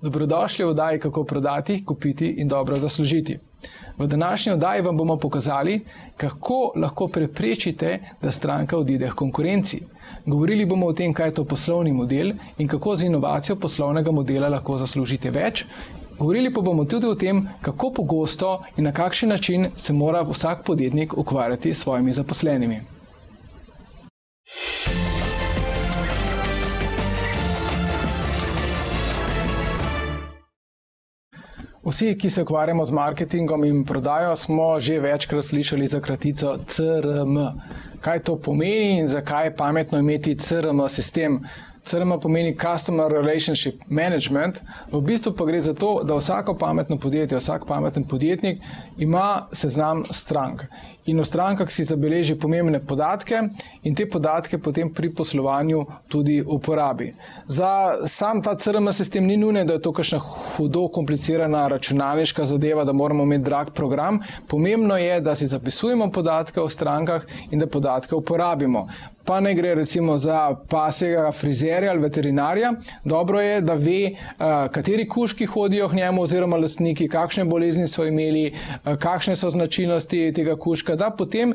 Dobrodošli v oddaji Kako prodati, kupiti in dobro zaslužiti. V današnji oddaji vam bomo pokazali, kako lahko preprečite, da stranka odide k konkurenci. Govorili bomo o tem, kaj je to poslovni model in kako z inovacijo poslovnega modela lahko zaslužite več. Govorili pa bomo tudi o tem, kako pogosto in na kakšen način se mora vsak podjetnik ukvarjati s svojimi zaposlenimi. Vsi, ki se ukvarjamo z marketingom in prodajo, smo že večkrat slišali za kratico CRM. Kaj to pomeni in zakaj je pametno imeti CRM sistem? CRM pomeni Customer Relationship Management. V bistvu pa gre za to, da vsako pametno podjetje, vsak pameten podjetnik ima seznam strank. In v strankah si zabeleži pomembne podatke in te podatke potem pri poslovanju tudi uporabi. Za sam ta CRM sistem ni nujno, da je to kakšna hudo komplicirana računalniška zadeva, da moramo imeti drag program. Pomembno je, da si zapisujemo podatke o strankah in da podatke uporabimo. Pa ne gre recimo za pasjega frizerja ali veterinarja. Dobro je, da ve, kateri kužki hodijo k njemu oziroma lastniki, kakšne bolezni so imeli, kakšne so značilnosti tega kužka, da potem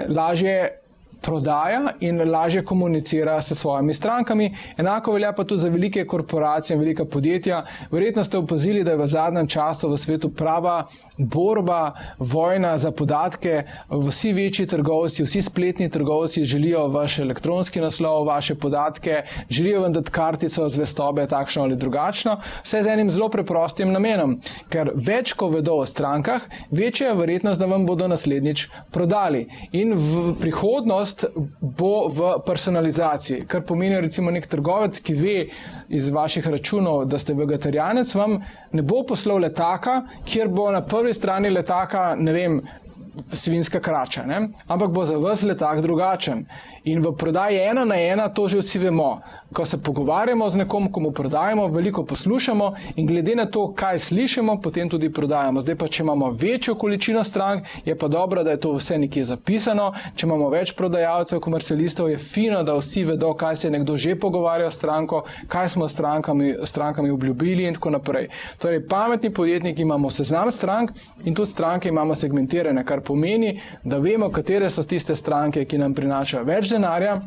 lažje prodaja in lažje komunicira s svojimi strankami. Enako velja pa tudi za velike korporacije in velika podjetja. Verjetno ste opazili, da je v zadnjem času v svetu prava borba, vojna za podatke. Vsi večji trgovci, vsi spletni trgovci želijo vaš elektronski naslov, vaše podatke, želijo vam dati kartico zvestobe, takšno ali drugačno, vse z enim zelo preprostim namenom. Ker več, ko vedo o strankah, večja je verjetnost, da vam bodo naslednjič prodali. In v prihodnost bo v personalizaciji, kar pomeni recimo nek trgovec, ki ve iz vaših računov, da ste vegetarijanec, vam ne bo poslal letaka, kjer bo na prvi strani letaka, ne vem, svinjska krača, ne? Ampak bo za vas letak drugačen. In v prodaji 1 na 1 to že vsi vemo. Ko se pogovarjamo z nekom, komu prodajamo, veliko poslušamo in glede na to, kaj slišimo, potem tudi prodajamo. Zdaj pa, če imamo večjo količino strank, je pa dobro, da je to vse nekje zapisano. Če imamo več prodajalcev, komercialistov, je fino, da vsi vedo, kaj se je nekdo že pogovarjal s stranko, kaj smo strankami obljubili in tako naprej. Torej, pametni podjetniki imamo seznam strank in tudi stranke imamo segmentirane, kar pomeni, da vemo, katere so tiste stranke, ki nam prinašajo več denarja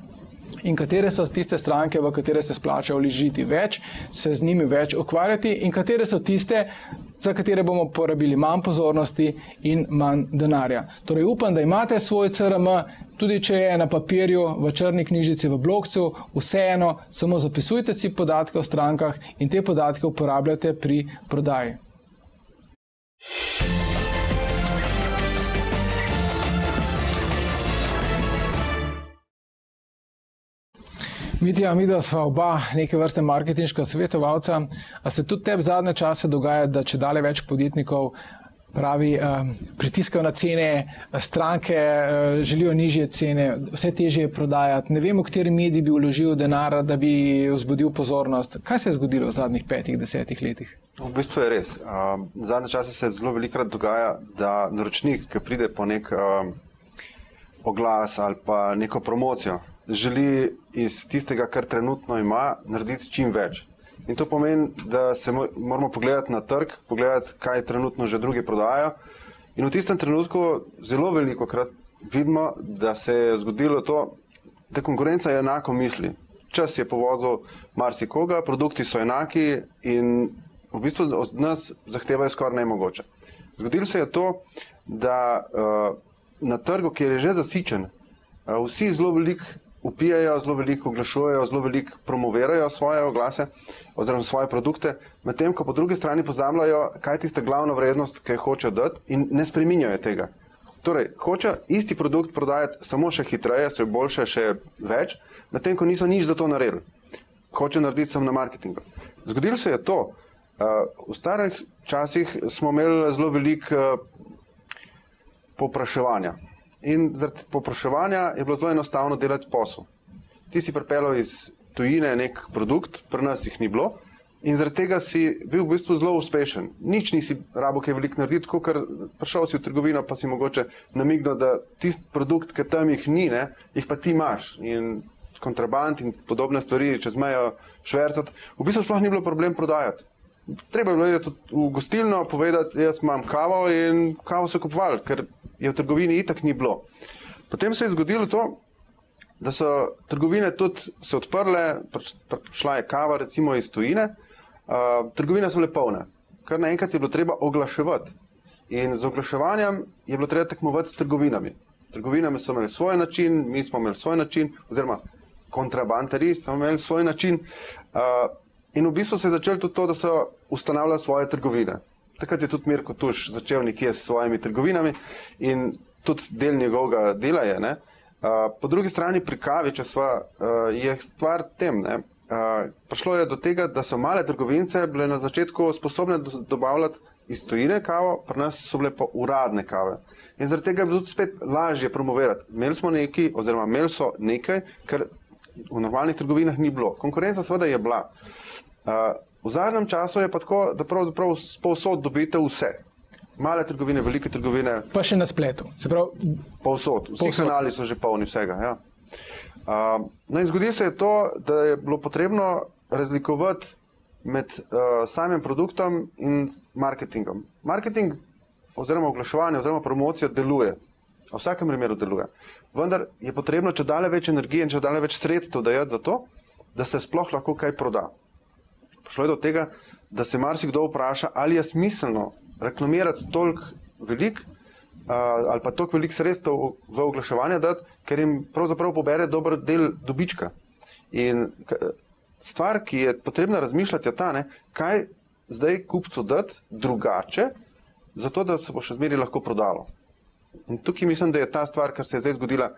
in katere so tiste stranke, v katere se splača vložiti več, se z njimi več ukvarjati in katere so tiste, za katere bomo porabili manj pozornosti in manj denarja. Torej upam, da imate svoj CRM, tudi če je na papirju, v črni knjižici, v blokcu, vseeno, samo zapisujte si podatke o strankah in te podatke uporabljate pri prodaji. Mitja, midva sva oba neke vrste marketinška svetovalca. A se tudi tebi zadnje čase dogaja, da čedalje več podjetnikov pritiskajo na cene, stranke želijo nižje cene, vse težje je prodajati. Ne vem, v kateri medij bi vložil denar, da bi vzbudil pozornost. Kaj se je zgodilo v zadnjih 5-10 letih? V bistvu je res. Zadnje čase se zelo velikokrat dogaja, da naročnik, ki pride po nek oglas ali pa neko promocijo, želi iz tistega, kar trenutno ima, narediti čim več. In to pomeni, da se moramo pogledati na trg, pogledati, kaj trenutno že drugi prodajajo. In v tistem trenutku zelo velikokrat vidimo, da se je zgodilo to, da konkurenca je enako misli. Čas je povozil marsikoga, produkti so enaki in v bistvu od nas zahtevajo skoraj nemogoče. Zgodilo se je to, da na trgu, kjer je že zasičen, vsi zelo veliko upijajo, zelo veliko oglašujejo, zelo veliko promovirajo svoje oglase oziroma svoje produkte, medtem ko po drugi strani pozabljajo, kaj je tista glavna vrednost, ki jo hočejo dati in ne spreminjajo tega. Torej, hočejo isti produkt prodajati samo še hitreje, še boljše, še več, medtem ko niso nič za to naredili. Hočejo narediti samo na marketingu. Zgodilo se je to. V starih časih smo imeli zelo veliko povpraševanja. In zaradi povpraševanja je bilo zelo enostavno delati posel. Ti si pripeljal iz tujine nek produkt, pri nas jih ni bilo in zaradi tega si bil v bistvu zelo uspešen. Nič nisi rabo kaj veliko narediti, tako ker prišel si v trgovino, pa si mogoče namignil, da tisti produkt, ki tam jih ni, jih pa ti imaš. In kontraband in podobne stvari čez mejo švercati, v bistvu sploh ni bilo problem prodajati. treba je bilo tudi v gostilno povedati, jaz imam kavo in kavo so kupovali, ker je v trgovini itak ni bilo. Potem se je zgodilo to, da so trgovine tudi se odprle, šla je kava recimo iz tujine, trgovine so bile polne, kar naenkrat je bilo treba oglaševati. In z oglaševanjem je bilo treba tekmovati s trgovinami. Trgovinami so imeli svoj način, mi smo imeli svoj način, oziroma kontrabanteri so imeli svoj način. In v bistvu se je začelo tudi to, da so ustanavljali svoje trgovine. Takrat je tudi Mirko Tuš začel nekje s svojimi trgovinami in tudi del njegovega dela je. Ne? Po drugi strani pri kavi, če je stvar tem, ne? Prišlo je do tega, da so male trgovince bile na začetku sposobne dobavljati iz tujine kavo, pri nas so bile pa uradne kave. In zaradi tega je bilo tudi spet lažje promovirati. Imeli so nekaj, kar v normalnih trgovinah ni bilo. Konkurenca seveda je bila. V zadnjem času je pa tako, da pravzaprav povsod dobite vse. Male trgovine, velike trgovine. Pa še na spletu. Se pravi, povsod. Vsi kanali so že polni vsega. Ja. No in zgodilo se je to, da je bilo potrebno razlikovati med samim produktom in marketingom. Marketing oziroma oglaševanje oziroma promocija deluje. V vsakem primeru deluje. Vendar je potrebno čedalje več energije in čedalje več sredstev dajati za to, da se sploh lahko kaj proda. Prišlo je do tega, da se marsikdo vpraša, ali je smiselno reklamirati toliko velik ali pa toliko velik sredstev v oglaševanje dati, ker jim pravzaprav pobere dober del dobička. In stvar, ki je potrebna razmišljati, je ta, ne, kaj zdaj kupcu dati drugače, zato da se bo še zmeraj lahko prodalo. In tukaj mislim, da je ta stvar, kar se je zdaj zgodila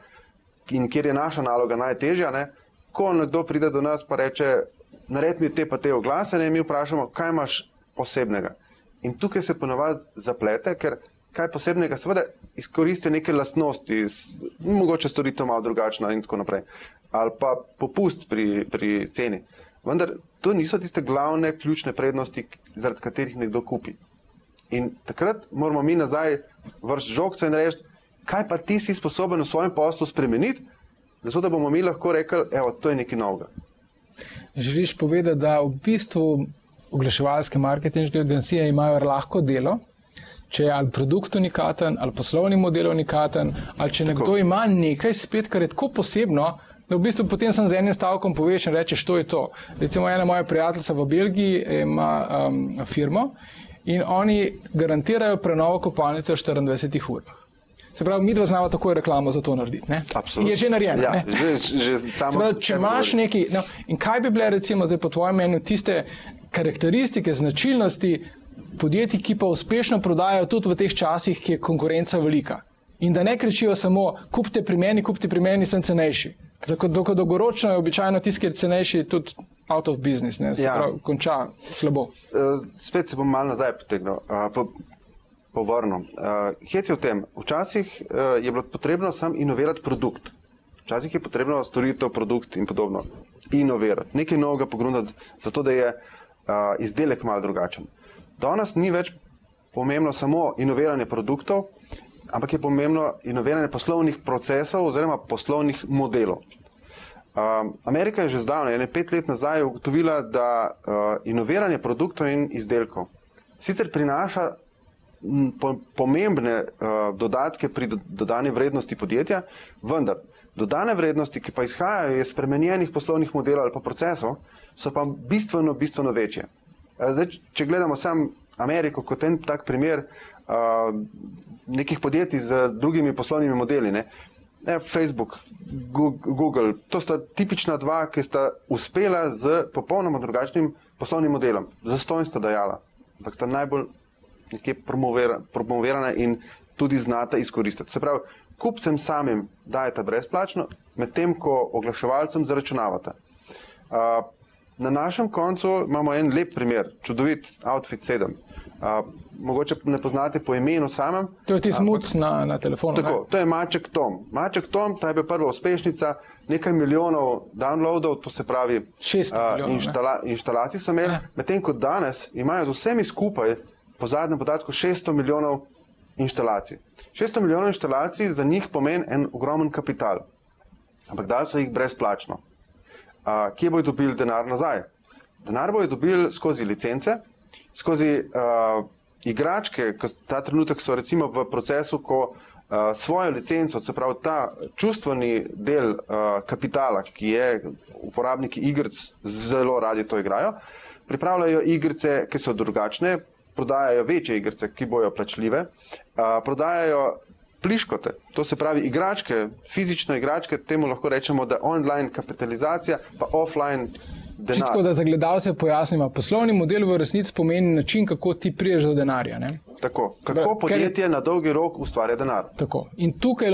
in kjer je naša naloga najtežja, ne, ko nekdo pride do nas pa reče, naredi mi te pa te oglase, ne, mi vprašamo, kaj imaš posebnega. In tukaj se ponavadi zaplete, ker kaj posebnega, seveda izkoristijo neke lastnosti, mogoče storitev malo drugačna in tako naprej, ali pa popust pri ceni. Vendar to niso tiste glavne, ključne prednosti, zaradi katerih nekdo kupi. In takrat moramo mi nazaj vršiti žogco in reči, kaj pa ti si sposoben v svojem poslu spremeniti, zato da bomo mi lahko rekli, evo, to je nekaj novega. Želiš povedati, da v bistvu oglaševalske marketinške agencije imajo lahko delo, če je ali produkt unikaten, ali poslovni model unikaten, ali če nekdo ima nekaj spet, kar je tako posebno, da v bistvu potem sem z enim stavkom poveš in rečeš, to je to. Recimo ena moja prijateljica v Belgiji ima firmo in oni garantirajo prenovo kopalnice v 24 urah. Se pravi, mi dva znava takoj reklamo za to narediti. Ne? Absolutno. Je že narejeno. Ja, že samo se pravi, če imaš neki, no, in kaj bi bile recimo zdaj po tvojem mnenju tiste karakteristike, značilnosti podjetij, ki pa uspešno prodajajo tudi v teh časih, ki je konkurenca velika. In da ne kričijo samo, kupite pri meni, sem cenejši. Dolgoročno je običajno tisti, ki je cenejši, tudi out of business, ne? Se pravi, konča slabo. Spet se bom malo nazaj potegnil, povrnil. Hec je v tem, včasih je bilo potrebno sam inovirati produkt. Včasih je potrebno storitev, produkt in podobno inovirati. Nekaj novega pogrundati, zato da je izdelek malo drugačen. Danes ni več pomembno samo inoviranje produktov, ampak je pomembno inoviranje poslovnih procesov oziroma poslovnih modelov. Amerika je že zdavnaj, 5 let nazaj, ugotovila, da inoviranje produktov in izdelkov sicer prinaša pomembne dodatke pri dodani vrednosti podjetja, vendar dodane vrednosti, ki pa izhajajo iz spremenjenih poslovnih modelov ali pa procesov, so pa bistveno večje. Zdaj, če gledamo sam Ameriko kot en tak primer nekih podjetij z drugimi poslovnimi modeli, ne? Facebook, Google, to sta tipična dva, ki sta uspela z popolnoma drugačnim poslovnim modelom. Zastonj sta dajala, ampak sta najbolj nekje promovirana in tudi znata izkoristiti. Se pravi, kupcem samim dajete brezplačno, medtem ko oglaševalcem zaračunavate. Na našem koncu imamo en lep primer, čudovit Outfit 7. Mogoče ne poznate po imenu samem. To je ti smuc na telefonu. Tako, to je Maček Tom. Maček Tom, ta je bila prva uspešnica, nekaj milijonov downloadov, to se pravi 600 milijonov, inštalacij so imeli, medtem ko danes imajo z vsemi skupaj po zadnjem podatku 600 milijonov inštalacij. 600 milijonov inštalacij za njih pomeni en ogromen kapital, ampak dali so jih brezplačno. Kje bojo dobili denar nazaj? Denar bojo dobili skozi licence skozi igračke, ta trenutek so recimo v procesu, ko svojo licenco, se pravi ta čustveni del kapitala, ki je uporabniki igric zelo radi to igrajo, pripravljajo igrice, ki so drugačne, prodajajo večje igrice, ki bojo plačljive, prodajajo pliškote, to se pravi igračke, fizične igračke, temu lahko rečemo, da online kapitalizacija pa offline denar. Tako da za gledalce pojasnimo, poslovni model v resnici pomeni način, kako ti priješ do denarja. Ne? Tako, kako podjetje na dolgi rok ustvarja denar. Tako. In tukaj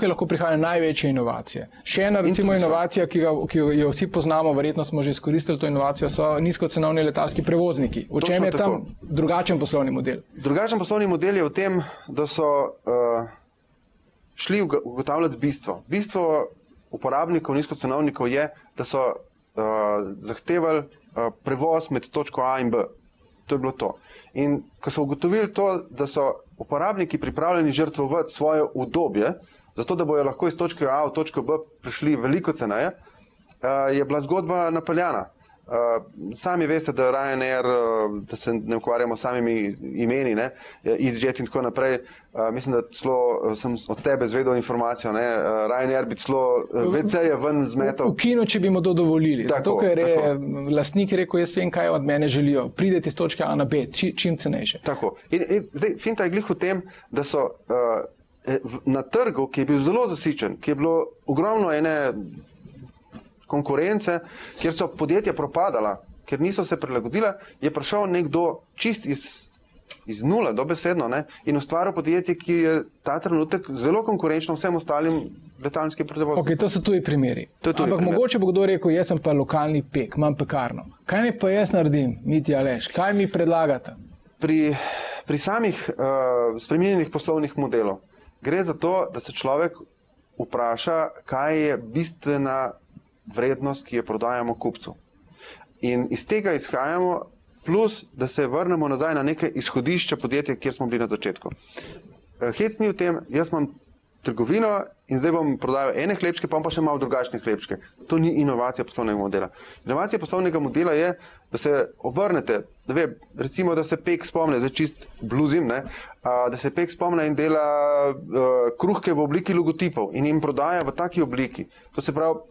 lahko prihaja največje inovacije. Še ena recimo inovacija, ki jo vsi poznamo, verjetno smo že izkoristili to inovacijo, so nizkocenovni letalski prevozniki. V čem je tam drugačen poslovni model? Drugačen poslovni model je v tem, da so šli ugotavljati bistvo. Bistvo uporabnikov nizkocenovnikov je, da so zahtevali prevoz med točko A in B. To je bilo to. In ko so ugotovili to, da so uporabniki pripravljeni žrtvovati svoje udobje, zato da bojo lahko iz točke A v točko B prišli veliko ceneje, je bila zgodba napeljana. Sami veste, da Ryanair, da se ne ukvarjamo s samimi imeni, ne, EasyJet in tako naprej, mislim, da celo sem od tebe zvedel informacijo, ne, Ryanair bi celo WC-je ven zmetal. V kino, če bi mu to dovolili. Zato, ker je lastnik rekel, jaz vem, kaj od mene želijo. Pridete iz točke A na B, čim cenejše. Tako. In zdaj, finta je glih v tem, da so na trgu, ki je bil zelo zasičen, ki je bilo ogromno ene konkurence, kjer so podjetja propadala, ker niso se prilagodila, je prišel nekdo čist iz nule, dobesedno, ne, in ustvaril podjetje, ki je ta trenutek zelo konkurenčno vsem ostalim letalskim prevoznikom. Ok, to so tuji primeri. Ampak mogoče bo kdo rekel, jaz sem pa lokalni pek, imam pekarno. Kaj ne pa jaz naredim, Miti Aleš? Kaj mi predlagate? Pri samih spremenjenih poslovnih modelov gre za to, da se človek vpraša, kaj je bistvena vrednost, ki jo prodajamo kupcu. In iz tega izhajamo, plus, da se vrnemo nazaj na neke izhodišča podjetja, kjer smo bili na začetku. Hec ni v tem, jaz imam trgovino in zdaj bom prodajal ene hlebčke, pa bom pa še malo drugačne hlebčke. To ni inovacija poslovnega modela. Inovacija poslovnega modela je, da se obrnete, recimo, da se pek spomne, zdaj čist bluzim, ne, da se pek spomne in dela kruhke v obliki logotipov in jim prodaja v taki obliki. To se pravi,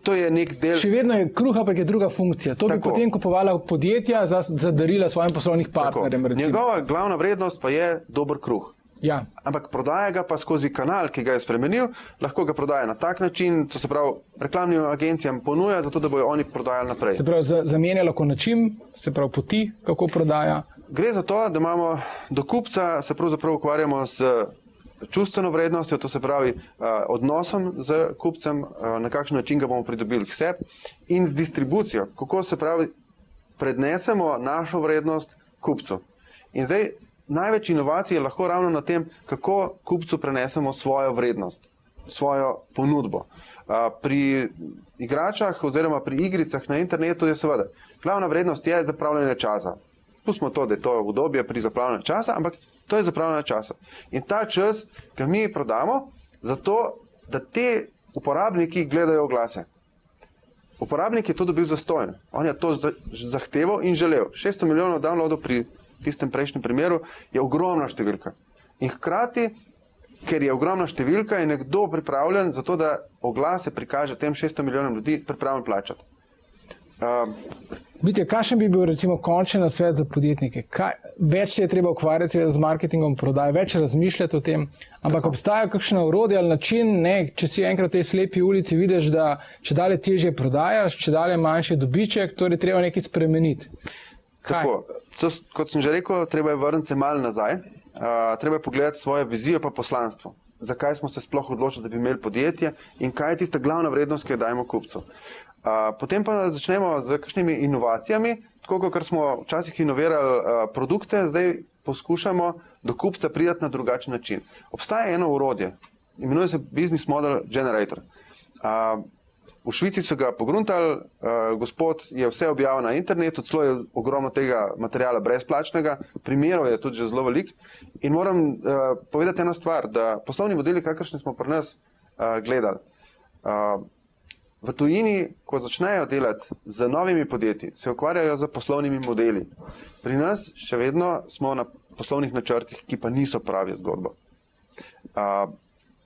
to je nek del. Še vedno je kruh, ampak je druga funkcija. To bi potem kupovala podjetja za darila svojim poslovnih partnerjem. Njegova glavna vrednost pa je dober kruh. Ja. Ampak prodaja ga pa skozi kanal, ki ga je spremenil, lahko ga prodaja na tak način, to se pravi reklamnim agencijam ponuja, zato da bojo oni prodajali naprej. Se pravi, zamenja lahko način, se pravi poti, kako prodaja. Gre za to, da imamo do kupca, se pravzaprav ukvarjamo z čustveno vrednostjo, to se pravi odnosom z kupcem, na kakšen način ga bomo pridobili k sebi, in z distribucijo, kako se pravi prednesemo našo vrednost kupcu. In zdaj največ inovacij je lahko ravno na tem, kako kupcu prenesemo svojo vrednost, svojo ponudbo. Pri igračah oziroma pri igricah na internetu je seveda glavna vrednost je zapravljanje časa. Pustimo to, da je to udobje pri zapravljanju časa, ampak to je zapravljanje časa. In ta čas ga mi prodamo zato, da te uporabniki gledajo oglase. Uporabnik je to dobil zastonj. On je to zahteval in želel. 600 milijonov downloadov pri tistem prejšnjem primeru je ogromna številka. In hkrati, ker je ogromna številka, je nekdo pripravljen za to, da oglase prikaže tem 600 milijonom ljudi, pripravljen plačati. Mitja, kakšen bi bil recimo končen nasvet za podjetnike? Več se je treba ukvarjati z marketingom prodaje, več razmišljati o tem, ampak obstaja kakšno orodje ali način, ne, če si enkrat v tej slepi ulici vidiš, da če dalje težje prodajaš, če dalje manjši dobiček, torej treba nekaj spremeniti. Tako, kot sem že rekel, treba je vrniti se malo nazaj, treba je pogledati svojo vizijo pa poslanstvo. Zakaj smo se sploh odločili, da bi imeli podjetje in kaj je tista glavna vrednost, ki jo dajemo kupcu. Potem pa začnemo z kakšnimi inovacijami, tako kot smo včasih inovirali produkte, zdaj poskušamo do kupca priti na drugačen način. Obstaja eno orodje, imenuje se Business Model Generator. V Švici so ga pogruntali, gospod je vse objavil na internetu, celo je ogromno tega materijala brezplačnega, primerov je tudi že zelo veliko. In moram povedati eno stvar, da poslovni modeli, kakršne smo pri nas gledali, V tujini, ko začnejo delati z novimi podjetji, se ukvarjajo z poslovnimi modeli. Pri nas še vedno smo na poslovnih načrtih, ki pa niso pravi zgodba.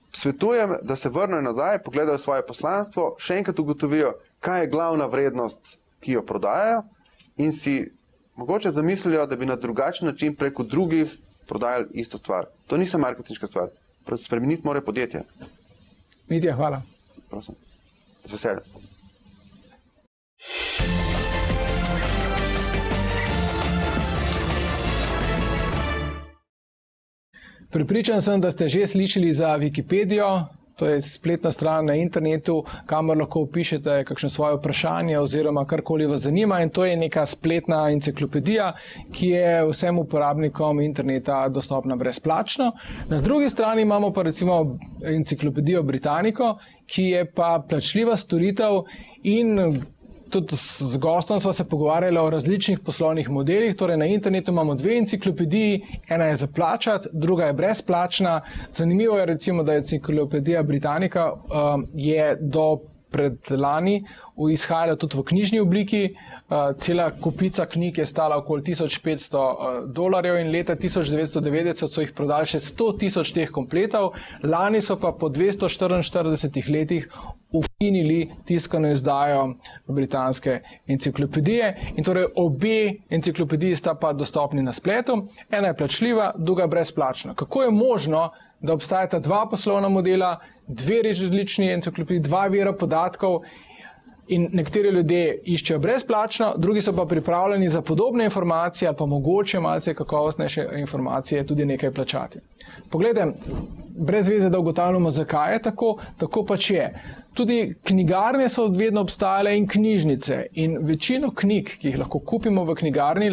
Svetujem, da se vrnejo nazaj, pogledajo svoje poslanstvo, še enkrat ugotovijo, kaj je glavna vrednost, ki jo prodajajo in si mogoče zamislijo, da bi na drugačen način preko drugih prodajali isto stvar. To ni samo marketinška stvar. Spremeniti mora podjetje. Mitja, hvala. Prosim. Z veseljem. Prepričan sem, da ste že slišali za Wikipedijo, to je spletna stran na internetu, kamor lahko vpišete kakšno svoje vprašanje oziroma karkoli vas zanima, in to je neka spletna enciklopedija, ki je vsem uporabnikom interneta dostopna brezplačno. Na drugi strani imamo pa recimo enciklopedijo Britannico, ki je pa plačljiva storitev, in tudi z gostom sva se pogovarjala o različnih poslovnih modelih. Torej na internetu imamo dve enciklopediji, ena je za plačati, druga je brezplačna. Zanimivo je recimo, da je enciklopedija Britannica je do predlani izhajala tudi v knjižni obliki. Cela kupica knjig je stala okoli $1500 in leta 1990 so jih prodali še 100,000 teh kompletov. Lani so pa po 244 letih ukinili tiskano izdajo britanske enciklopedije. In torej obe enciklopediji sta pa dostopni na spletu. Ena je plačljiva, druga brezplačna. Kako je možno, da obstajata dva poslovna modela, dve različni enciklopediji, dva vira podatkov, in nekateri ljudje iščejo brezplačno, drugi so pa pripravljeni za podobne informacije ali pa mogoče malce kakovostnejše informacije tudi nekaj plačati. Poglejte, brez veze, da ugotavljamo, zakaj je tako, tako pač je. Tudi knjigarne so vedno obstajale in knjižnice, in večino knjig, ki jih lahko kupimo v knjigarni,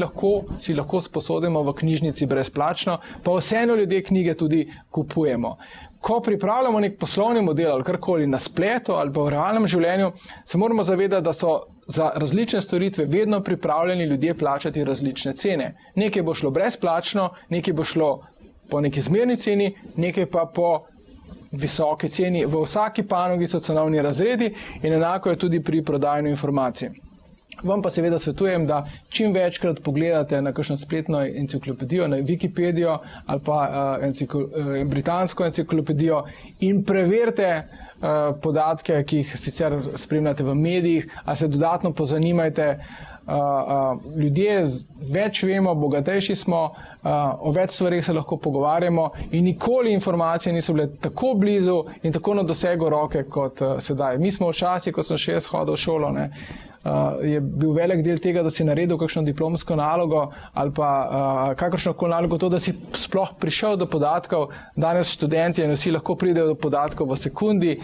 si lahko sposodimo v knjižnici brezplačno, pa vseeno ljudje knjige tudi kupujemo. Ko pripravljamo nek poslovni model ali karkoli na spletu ali pa v realnem življenju, se moramo zavedati, da so za različne storitve vedno pripravljeni ljudje plačati različne cene. Nekaj bo šlo brezplačno, nekaj bo šlo po neki zmerni ceni, nekaj pa po visoki ceni. V vsaki panogi so cenovni razredi in enako je tudi pri prodajanju informacij. Vam pa seveda svetujem, da čim večkrat pogledate na kakšno spletno enciklopedijo, na Wikipedijo ali pa britansko enciklopedijo in preverite podatke, ki jih sicer spremljate v medijih, ali se dodatno pozanimajte. Ljudje več vemo, bogatejši smo, o več stvarih se lahko pogovarjamo in nikoli informacije niso bile tako blizu in tako na dosegu roke kot sedaj. Mi smo včasih, ko sem še jaz hodil v šolo, je bil velik del tega, da si naredil kakšno diplomsko nalogo ali pa kakršnokoli nalogo, to, da si sploh prišel do podatkov. Danes študenti in vsi lahko pridejo do podatkov v sekundi,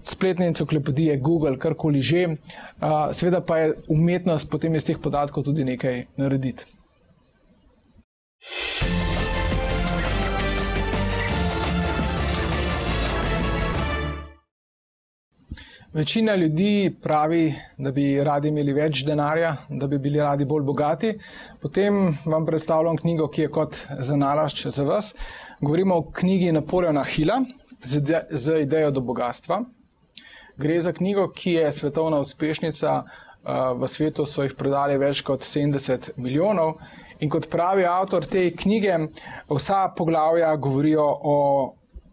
spletne enciklopedije, Google, karkoli že. Seveda pa je umetnost potem iz teh podatkov tudi nekaj narediti. Večina ljudi pravi, da bi radi imeli več denarja, da bi bili radi bolj bogati. Potem vam predstavljam knjigo, ki je kot zanalašč za vas. Govorimo o knjigi Napoleona Hilla z idejo do bogatstva. Gre za knjigo, ki je svetovna uspešnica. V svetu so jih prodali več kot 70 milijonov. In kot pravi avtor te knjige, vsa poglavja govorijo o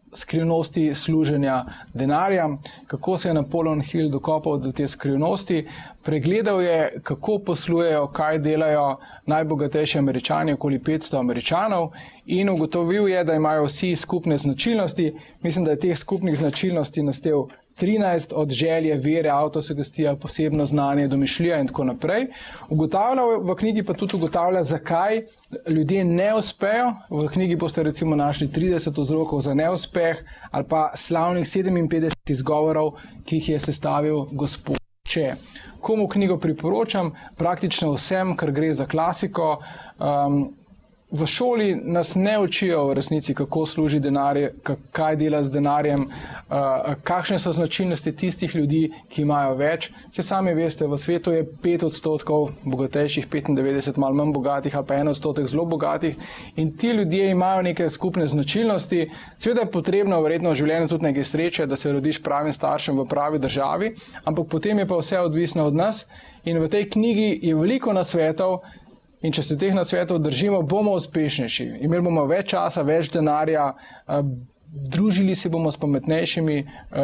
skrivnosti služenja denarja, kako se je Napoleon Hill dokopal do te skrivnosti. Pregledal je, kako poslujejo, kaj delajo najbogatejši Američani, okoli 500 Američanov, in ugotovil je, da imajo vsi skupne značilnosti. Mislim, da je teh skupnih značilnosti naštel 13, od želje, vere, avtosugestija, posebno znanje, domišljija in tako naprej. V knjigi pa tudi ugotavlja, zakaj ljudje ne uspejo. V knjigi boste recimo našli 30 vzrokov za neuspeh ali pa slavnih 57 izgovorov, ki jih je sestavil gospod Če. Komu knjigo priporočam? Praktično vsem, ker gre za klasiko. v šoli nas ne učijo v resnici, kako služi denar, kaj dela z denarjem, kakšne so značilnosti tistih ljudi, ki imajo več. Vse sami veste, v svetu je 5% bogatejših, 95% malo manj bogatih ali pa 1% zelo bogatih in ti ljudje imajo neke skupne značilnosti. Seveda je potrebno verjetno v življenju tudi nekaj sreče, da se rodiš pravim staršem v pravi državi, ampak potem je pa vse odvisno od nas in v tej knjigi je veliko nasvetov. In če se teh nasvetov držimo, bomo uspešnejši. Imeli bomo več časa, več denarja, družili se bomo s pametnejšimi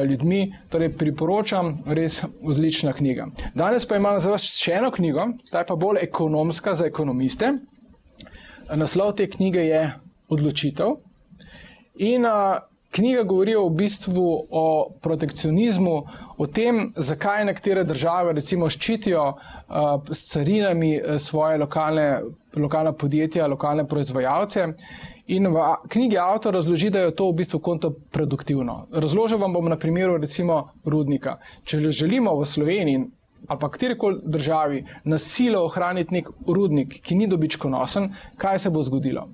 ljudmi. Torej priporočam, res odlična knjiga. Danes pa imam za vas še eno knjigo, ta je pa bolj ekonomska za ekonomiste. Naslov te knjige je Odločitev. In knjiga govori v bistvu o protekcionizmu, o tem, zakaj nekatere države recimo ščitijo s carinami svoje lokalna podjetja, lokalne proizvajalce. In v knjigi avtor razloži, da je to v bistvu kontraproduktivno. Razložil vam bom na primeru recimo rudnika. Če želimo v Sloveniji ali pa katerikoli državi na silo ohraniti nek rudnik, ki ni dobičkonosen, kaj se bo zgodilo?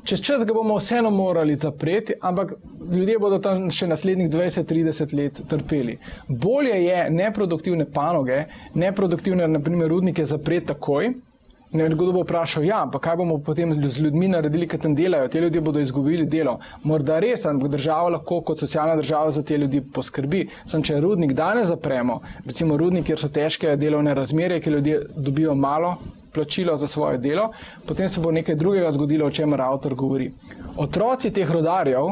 Čez čas ga bomo vseeno morali zapreti, ampak ljudje bodo tam še naslednjih 20-30 let trpeli. Bolje je neproduktivne panoge, neproduktivne naprimer rudnike zapreti takoj. Nekdo bo vprašal, ja, pa kaj bomo potem z ljudmi naredili, ki tam delajo? Te ljudje bodo izgubili delo. Morda res, ampak država lahko kot socialna država za te ljudi poskrbi. Sam če rudnik danes zapremo, recimo rudnik, kjer so težke delovne razmere, ki ljudje dobijo malo plačilo za svoje delo, potem se bo nekaj drugega zgodilo, o čemer avtor govori. Otroci teh rudarjev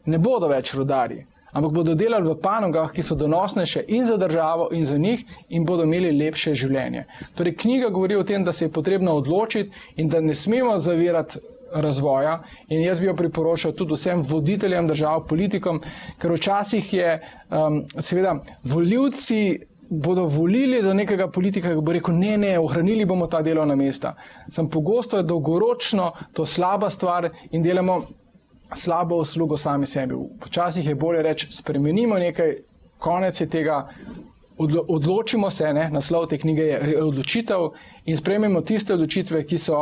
ne bodo več rudarji, ampak bodo delali v panogah, ki so donosnejše in za državo in za njih in bodo imeli lepše življenje. Torej, knjiga govori o tem, da se je potrebno odločiti in da ne smemo zavirati razvoja in jaz bi jo priporočal tudi vsem voditeljem držav, politikom, ker včasih je seveda volivci bodo volili za nekega politika, ki bo rekel, ne, ohranili bomo ta delovna mesta. Sam pogosto je dolgoročno to slaba stvar in delamo slabo uslugo sami sebi. Včasih je bolje reči, spremenimo nekaj, konec je tega, odločimo se, naslov te knjige je Odločitev in sprejmemo tiste odločitve, ki so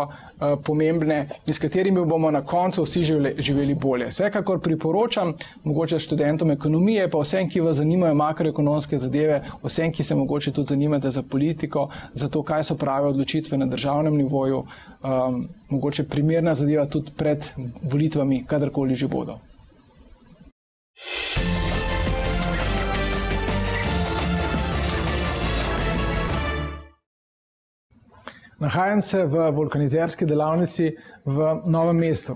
pomembne in s katerimi bomo na koncu vsi živeli bolje. Vsekakor priporočam, mogoče študentom ekonomije, pa vsem, ki vas zanimajo makroekonomske zadeve, vsem, ki se mogoče tudi zanimate za politiko, za to, kaj so prave odločitve na državnem nivoju, mogoče primerna zadeva tudi pred volitvami, kadarkoli že bodo. Nahajam se v vulkanizerski delavnici v Novem mestu.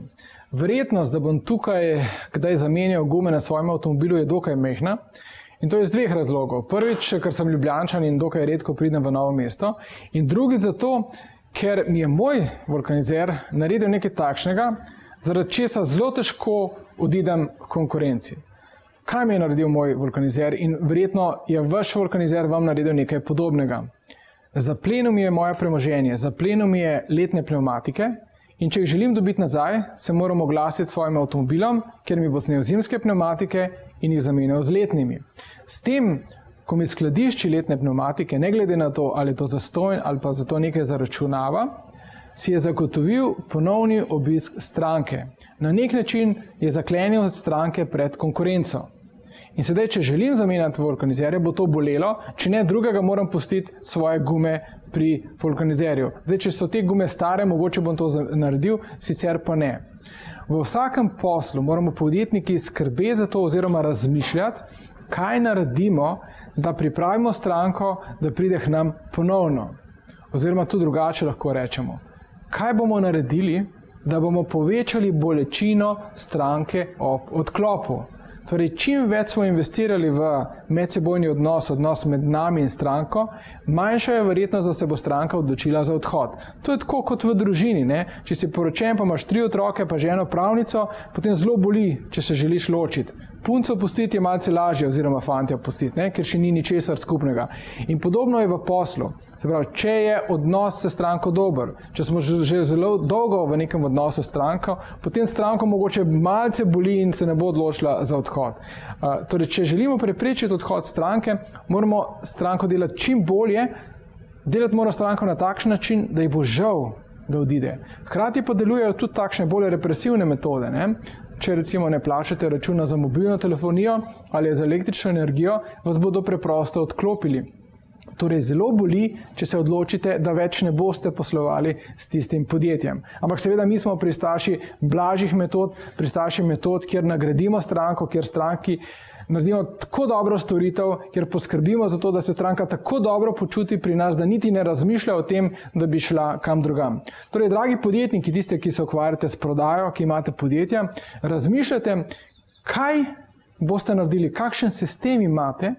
Verjetnost, da bom tukaj kdaj zamenjal gume na svojem avtomobilu, je dokaj majhna. In to iz dveh razlogov. Prvič, ker sem Ljubljančan in dokaj redko pridem v Novo mesto. In drugič zato, ker mi je moj vulkanizer naredil nekaj takšnega, zaradi česa zelo težko odidem konkurenci. Kaj mi je naredil moj vulkanizer? In verjetno je vaš vulkanizer vam naredil nekaj podobnega. Zaplenil mi je moje premoženje, zaplenil mi je letne pnevmatike in če jih želim dobiti nazaj, se moram oglasiti s svojim avtomobilom, ker mi bo snel zimske pnevmatike in jih zamenjal z letnimi. S tem, ko mi skladišči letne pnevmatike, ne glede na to, ali je to zastonj ali pa za to nekaj zaračunava, si je zagotovil ponovni obisk stranke. Na nek način je zaklenil stranke pred konkurenco. In sedaj, če želim zamenjati vulkanizerja, bo to bolelo, če ne drugega moram pustiti svoje gume pri vulkanizerju. Zdaj, če so te gume stare, mogoče bom to naredil, sicer pa ne. V vsakem poslu moramo podjetniki skrbeti za to oziroma razmišljati, kaj naredimo, da pripravimo stranko, da pride k nam ponovno. Oziroma tudi drugače lahko rečemo. Kaj bomo naredili, da bomo povečali bolečino stranke ob odklopu? Torej, čim več smo investirali v medsebojni odnos med nami in stranko, manjša je verjetnost, da se bo stranka odločila za odhod. To je tako kot v družini, ne? Če si poročen, pa imaš 3 otroke, pa ženo pravnico, potem zelo boli, če se želiš ločiti. Punco pustiti je malce lažje, oziroma fantja pustiti, ne? Ker še ni ničesar skupnega. In podobno je v poslu. Se pravi, če je odnos s stranko dober, če smo že zelo dolgo v nekem odnosu s stranko, potem stranko mogoče malce boli in se ne bo odločila za odhod. Torej, če želimo preprečiti odhod stranke, moramo stranko delati čim bolje, delati moramo stranko na takšen način, da ji bo žal, da odide. Hkrati pa delujejo tudi takšne bolj represivne metode, ne? Če recimo ne plačate računa za mobilno telefonijo ali za električno energijo, vas bodo preprosto odklopili. Torej zelo boli, če se odločite, da več ne boste poslovali s tistim podjetjem. Ampak seveda mi smo pristaši blažjih metod, pristaši metod, kjer nagradimo stranko, kjer stranki naredimo tako dobro storitev, kjer poskrbimo za to, da se stranka tako dobro počuti pri nas, da niti ne razmišlja o tem, da bi šla kam drugam. Torej, dragi podjetniki, tiste, ki se ukvarjate s prodajo, ki imate podjetja, razmišljate, kaj boste naredili, kakšen sistem imate,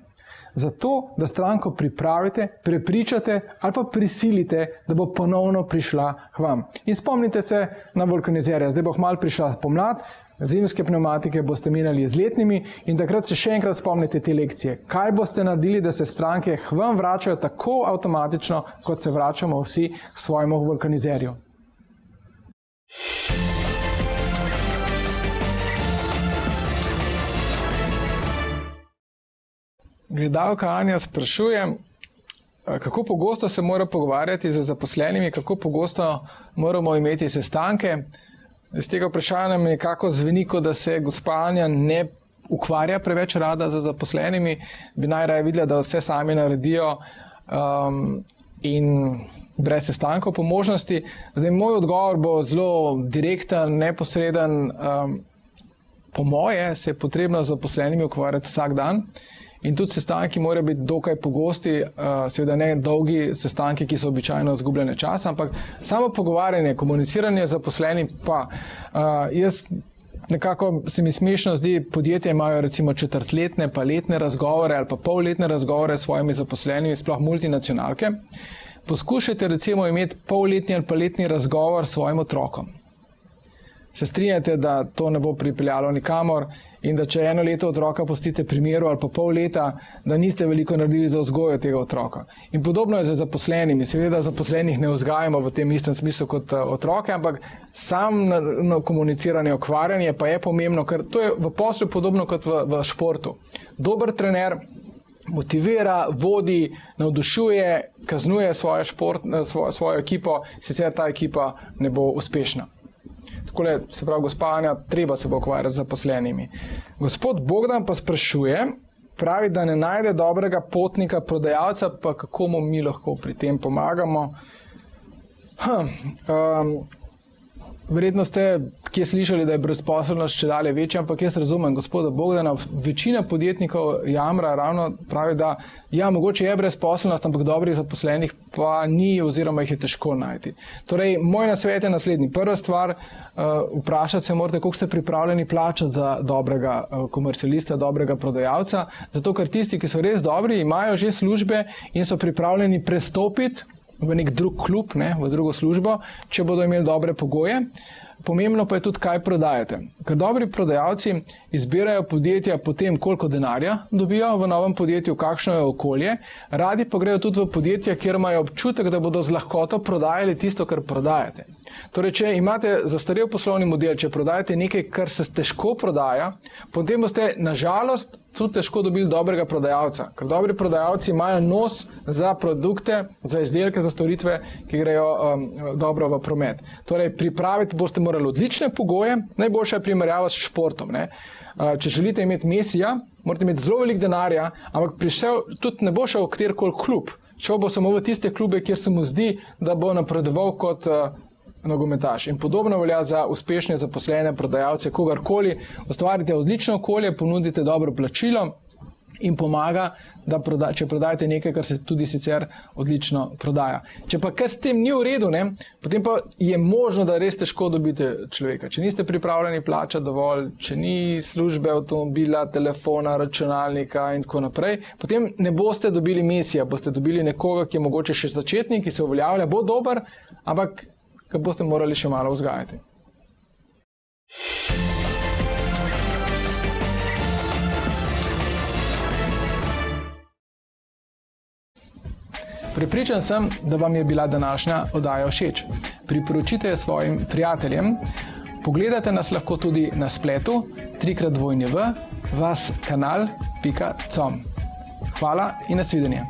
zato, da stranko pripravite, prepričate ali pa prisilite, da bo ponovno prišla k vam. In spomnite se na vulkanizerja. Zdaj bo kmalu prišla pomlad, zimske pnevmatike boste menjali z letnimi in takrat se še enkrat spomnite te lekcije. Kaj boste naredili, da se stranke k vam vračajo tako avtomatično, kot se vračamo vsi k svojemu vulkanizerju? Gledalka Anja sprašuje, kako pogosto se mora pogovarjati z zaposlenimi, kako pogosto moramo imeti sestanke. Z tega vprašanja mi nekako zveni, da se gospa Anja ne ukvarja preveč rada z zaposlenimi, bi najraje videla, da vse sami naredijo in brez sestankov po možnosti. Zdaj, moj odgovor bo zelo direkten, neposreden. Po moje se je potrebno z zaposlenimi ukvarjati vsak dan. In tudi sestanki morajo biti dokaj pogosti, seveda ne dolgi sestanki, ki so običajno izgubljene časa, ampak samo pogovarjanje, komuniciranje z zaposlenim pa. Jaz nekako se mi smešno zdi, podjetja imajo recimo četrtletne pa letne razgovore ali pa polletne razgovore s svojimi zaposlenimi, sploh multinacionalke. Poskušajte recimo imeti polletni ali pa letni razgovor s svojim otrokom. Se strinjate, da to ne bo pripeljalo nikamor in da če eno leto otroka pustite pri miru ali pa pol leta, da niste veliko naredili za vzgojo tega otroka. In podobno je z zaposlenimi. Seveda zaposlenih ne vzgajamo v tem istem smislu kot otroke, ampak samo komuniciranje, ukvarjanje pa je pomembno, ker to je v poslu podobno kot v športu. Dober trener motivira, vodi, navdušuje, kaznuje svojo ekipo, sicer ta ekipa ne bo uspešna. Takole, se pravi, gospa Anja, treba se bo ukvarjati z zaposlenimi. Gospod Bogdan pa sprašuje, pravi, da ne najde dobrega potnika, prodajalca, pa kako mu mi lahko pri tem pomagamo. Verjetno ste kje slišali, da je brezposelnost čedalje večja, ampak jaz razumem gospoda Bogdana, večina podjetnikov jamra ravno pravi, da ja, mogoče je brezposelnost, ampak dobrih zaposlenih pa ni oziroma jih je težko najti. Torej, moj nasvet je naslednji. Prva stvar, vprašati se morate, koliko ste pripravljeni plačati za dobrega komercialista, dobrega prodajalca, zato ker tisti, ki so res dobri, imajo že službe in so pripravljeni prestopiti v nek drug klub, v drugo službo, če bodo imeli dobre pogoje. Pomembno pa je tudi, kaj prodajate. Ker dobri prodajalci izbirajo podjetja po tem, koliko denarja dobijo v novem podjetju, kakšno je okolje, radi pa grejo tudi v podjetja, kjer imajo občutek, da bodo z lahkoto prodajali tisto, kar prodajate. Torej, če imate zastarel poslovni model, če prodajate nekaj, kar se težko prodaja, potem boste nažalost tudi težko dobili dobrega prodajalca. Ker dobri prodajalci imajo nos za produkte, za izdelke, za storitve, ki grejo dobro v promet. Torej, pripraviti boste morali odlične pogoje, najboljša je primerjava s športom. Če želite imeti Mesija, morate imeti zelo veliko denarja, ampak tudi ne bo šel v katerikoli klub. Šel bo samo v tiste klube, kjer se mu zdi, da bo napredoval kot nogometaš. In podobno velja za uspešne zaposlene prodajalce, kogarkoli. Ustvarite odlično okolje, ponudite dobro plačilo in pomaga, da če prodajate nekaj, kar se tudi sicer odlično prodaja. Če pa kar s tem ni v redu, potem pa je možno, da res težko dobite človeka. Če niste pripravljeni plačati dovolj, če ni službe, avtomobila, telefona, računalnika in tako naprej, potem ne boste dobili Mesija, boste dobili nekoga, ki je mogoče še začetnik, ki se uveljavlja, bo dober, ampak ga boste morali še malo vzgajati. Prepričan sem, da vam je bila današnja oddaja všeč. Priporočite jo svojim prijateljem. Pogledate nas lahko tudi na spletu www.vaskanal.com. Hvala in nasvidenje.